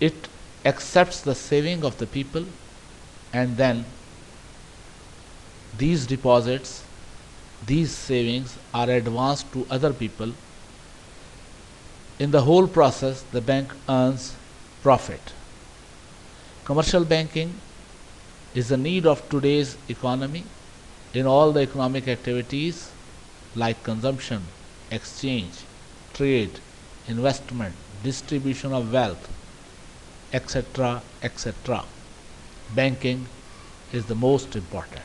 It accepts the saving of the people, and then these deposits, these savings are advanced to other people. In the whole process, the bank earns profit. Commercial banking is the need of today's economy in all the economic activities like consumption, exchange, trade, investment, distribution of wealth, etc., etc. Banking is the most important.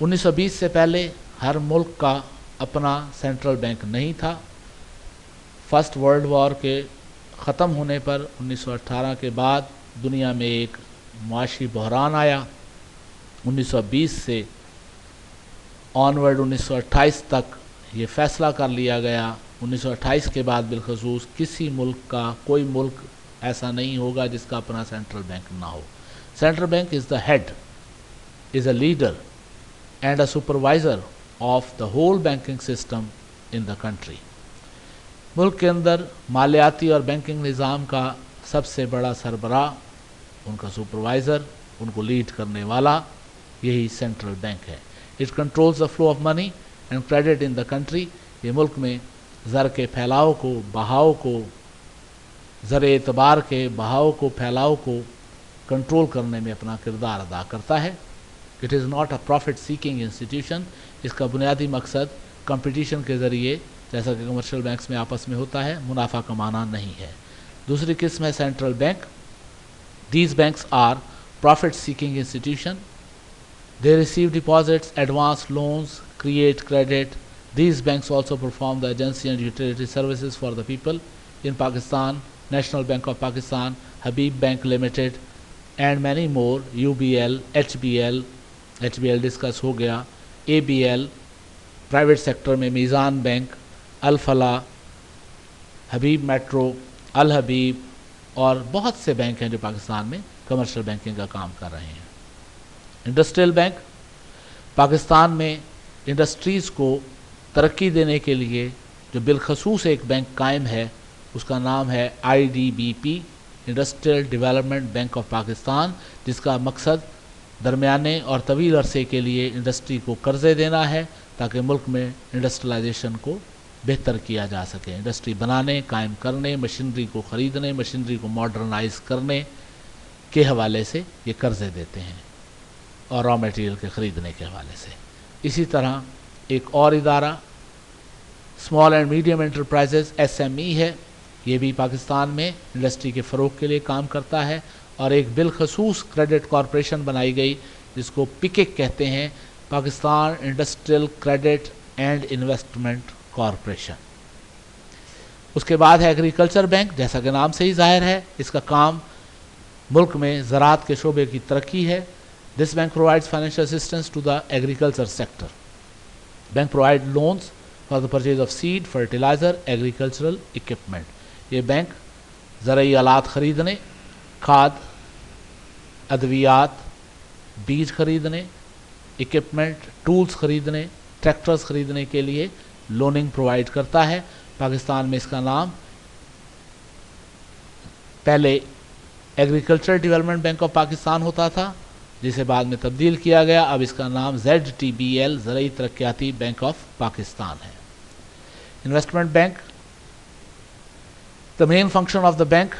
1920 سے پہلے ہر ملک کا اپنا central bank نہیں تھا. First world war کے ختم ہونے پر 1918 کے بعد دنیا میں ایک معاشی بحران آیا. 1920 سے آنورڈ 1928 تک یہ فیصلہ کر لیا گیا 1928 کے بعد بالخصوص کسی ملک کا کوئی ملک ایسا نہیں ہوگا جس کا اپنا سینٹرل بینک نہ ہو. Central bank is the head, is a leader and a supervisor of the whole banking system in the country. ملک کے اندر مالیاتی اور بینکنگ نظام کا سب سے بڑا سربراہ, ان کا سپروائزر, ان کو لیڈ کرنے والا یہی سینٹرل بینک ہے. It controls the flow of money and credit in the country. یہ ملک میں زر کے پھیلاؤ کو, بہاؤ کو, زر اعتبار کے بہاؤ کو, پھیلاؤ کو کنٹرول کرنے میں اپنا کردار ادا کرتا ہے. It is not a profit seeking institution. اس کا بنیادی مقصد کمپٹیشن کے ذریعے, جیسا کہ کمرشل بینکس میں آپس میں ہوتا ہے, منافع کمانا نہیں ہے. دوسری قسم ہے central bank. These banks are profit seeking institution. They receive deposits, advance loans, create credit. These banks also perform the agency and utility services for the people. In Pakistan, National Bank of Pakistan, Habib Bank Limited, and many more, UBL, HBL discuss ہو گیا, ABL, private sector میں میزان bank, الفلاح, حبیب metro, الحبیب اور بہت سے bank ہیں جو پاکستان میں کمرشل بینکنگ کا کام کر رہے ہیں. انڈسٹریل بینک, پاکستان میں انڈسٹریز کو ترقی دینے کے لیے جو بالخصوص ایک بینک قائم ہے اس کا نام ہے IDBP, industrial development bank of Pakistan, جس کا مقصد درمیانے اور طویل عرصے کے لیے انڈسٹری کو قرضے دینا ہے تاکہ ملک میں انڈسٹریلائزیشن کو بہتر کیا جا سکے. انڈسٹری بنانے, قائم کرنے, مشینری کو خریدنے, مشینری کو ماڈرنائز کرنے کے حوالے سے یہ قرضے دیتے ہیں اور را میٹیریل کے خریدنے کے حوالے سے. اسی طرح ایک اور ادارہ small and medium enterprises SME ہے. یہ بھی پاکستان میں انڈسٹری کے فروغ کے لیے کام کرتا ہے, اور ایک بالخصوص کریڈٹ کارپوریشن بنائی گئی جس کو PICIC کہتے ہیں, Pakistan industrial credit and investment corporation. اس کے بعد ہے ایگریکلچر بینک. جیسا کہ نام سے ہی ظاہر ہے, اس کا کام ملک میں زراعت کے شعبے کی ترقی ہے. This bank provides financial assistance to the agriculture sector. Bank provides loans for the purchase of seed, fertilizer, agricultural equipment. یہ بینک زرعی آلات خریدنے, کھاد, ادویات, بیج خریدنے, اکوپمنٹ, ٹولز خریدنے, ٹریکٹرز خریدنے کے لیے لوننگ پرووائڈ کرتا ہے. پاکستان میں اس کا نام پہلے agriculture development bank of Pakistan ہوتا تھا, جسے بعد میں تبدیل کیا گیا. اب اس کا نام ZTBL, زرعی ترقیاتی بینک آف پاکستان ہے. Investment bank, the main function of the bank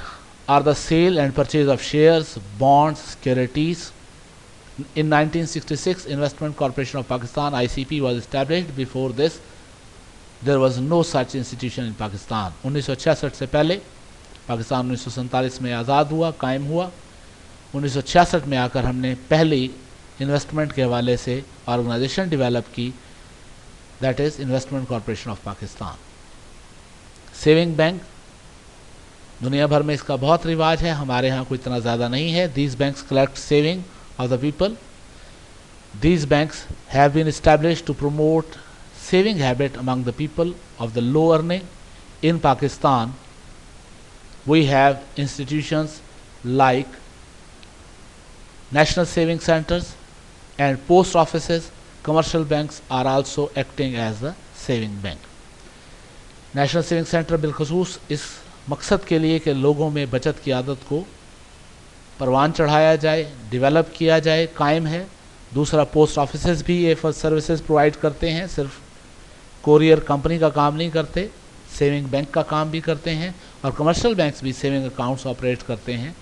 are the sale and purchase of shares, bonds, securities. In 1966, Investment Corporation of Pakistan (ICP) was established. Before this, there was no such institution in Pakistan. 1966 سے پہلے پاکستان 1947 میں آزاد ہوا, قائم ہوا. 1966 میں آ کر ہم نے پہلی انویسٹمنٹ کے حوالے سے آرگنائزیشن ڈیولپ کی, that is investment corporation of Pakistan. Saving bank, دنیا بھر میں اس کا بہت رواج ہے, ہمارے ہاں کوئی اتنا زیادہ نہیں ہے. These banks collect saving of the people. These banks have been established to promote saving habit among the people of the low earning. In Pakistan, we have institutions like national saving centers and post offices. Commercial banks are also acting as the saving bank. National saving centre بالخصوص اس مقصد کے لیے کہ لوگوں میں بچت کی عادت کو پروان چڑھایا جائے, ڈیولپ کیا جائے, قائم ہے. دوسرا, پوسٹ آفیسز بھی یہ سروسز پرووائڈ کرتے ہیں, صرف کوریئر کمپنی کا کام نہیں کرتے, سیونگ بینک کا کام بھی کرتے ہیں, اور کمرشل بینکس بھی سیونگ اکاؤنٹس آپریٹ کرتے ہیں.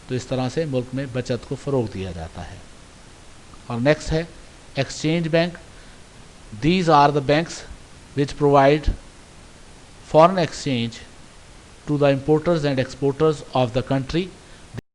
تو اس طرح سے ملک میں بچت کو فروغ دیا جاتا ہے. اور نیکسٹ ہے exchange bank. These are the banks which provide foreign exchange to the importers and exporters of the country.